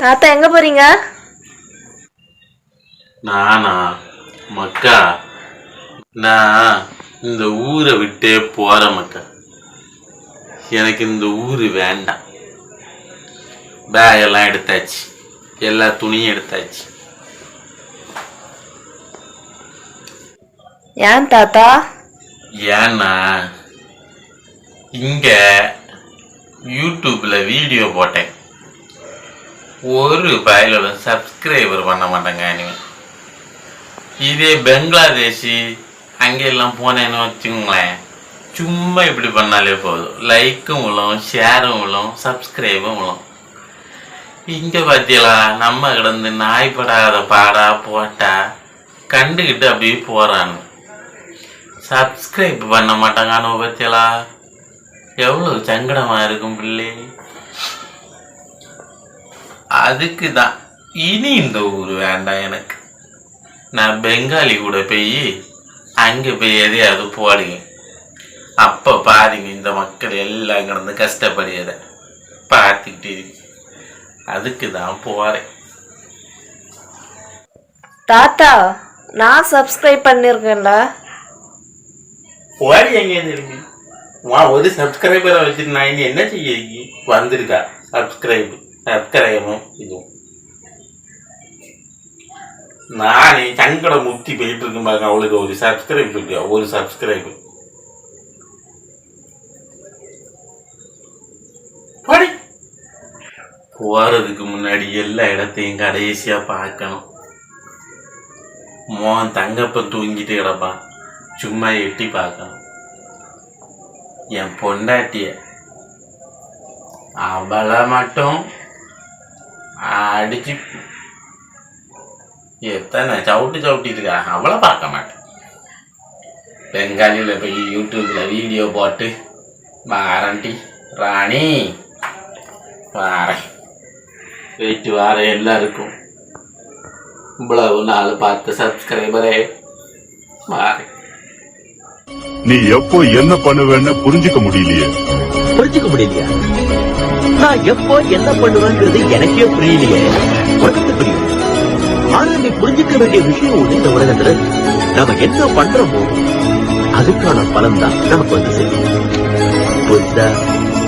தாத்தா எங்க போறீங்க? நானா மக்கா, நான் இந்த ஊரை விட்டே போறேன் மக்கா. எனக்கு இந்த ஊரு வேண்டாம். பேக் எல்லாம் எடுத்தாச்சு, எல்லா துணியும் எடுத்தாச்சு. ஏன் தாத்தா? ஏன்னா இங்க யூடியூப்ல வீடியோ போட்டேன், ஒரு பயலோட சப்ஸ்கிரைபர் பண்ண மாட்டேங்க. இதே பெங்களாதேஷி அங்கெல்லாம் போனேன்னு வச்சுக்கோங்களேன், சும்மா இப்படி பண்ணாலே போதும், லைக்கும் விழும், ஷேரும் விழும், சப்ஸ்கிரைபும் விழும். இங்கே பார்த்தீங்களா, நம்ம கிடந்து நாய்ப்படாத பாடா போட்டா கண்டுக்கிட்டு அப்படியே போகிறான்னு சப்ஸ்கிரைப் பண்ண மாட்டாங்கன்னு பார்த்தீங்களா, எவ்வளோ சங்கடமாக இருக்கும் பிள்ளை. அதுக்கு தான் இனி இந்த ஊர் வேண்டாம் எனக்கு. நான் பெங்காலி கூட போய் அங்கே போய் எதையாவது போடுங்க, அப்போ பாருங்க இந்த மக்கள் எல்லாம் கிடந்து கஷ்டப்படுறத பார்த்துக்கிட்டு இருக்கு. அதுக்கு தான் போகிறேன். தாத்தா நான் சப்ஸ்கிரைப் பண்ணிருக்கேன்ல. போடி எங்கே திரும்பி ஒரு சப்ஸ்கிரைபரை வச்சுட்டு நான் இனி என்ன செய்ய வந்திருக்கா? சப்ஸ்கிரைபும் இதுவும் நானே சங்கடம் முத்தி போயிட்டு இருக்கும் பாருங்க. அவளுக்கு ஒரு சப்ஸ்கிரைப் இருக்கா, ஒரு சப்ஸ்கிரைபு போறதுக்கு முன்னாடி எல்லா இடத்தையும் கடைசியா பார்க்கணும். மோகன் தங்கப்ப தூங்கிட்டு கிடப்பான், சும்மா எட்டி பார்க்கணும். என் பொண்டாட்டிய அவளை மட்டும் அடிச்சு எத்தனை சவுட்டிட்டு இருக்கா, அவளை பார்க்க மாட்டேன். பெங்காலியில் போய் யூடியூப்ல வீடியோ போட்டு வாரண்டி ராணி வாரேன் போயிட்டு வாரேன். எல்லாருக்கும் இவ்வளவு நாள் பார்த்த சப்ஸ்கிரைபரே வாரேன். நீ எப்போ என்ன பண்ணுவேன்னு புரிஞ்சுக்க முடியலையா? நான் எப்போ என்ன பண்ணுவேங்கிறது எனக்கே புரியலையே. உனக்கு புரியும், ஆனா நீ புரிஞ்சுக்க வேண்டிய விஷயம் ஒண்ணு, இந்த உலகத்துல நம்ம என்ன பண்றோமோ அதுக்கான பலன் தான் நமக்கு வந்து செய்யும். புரியுதா?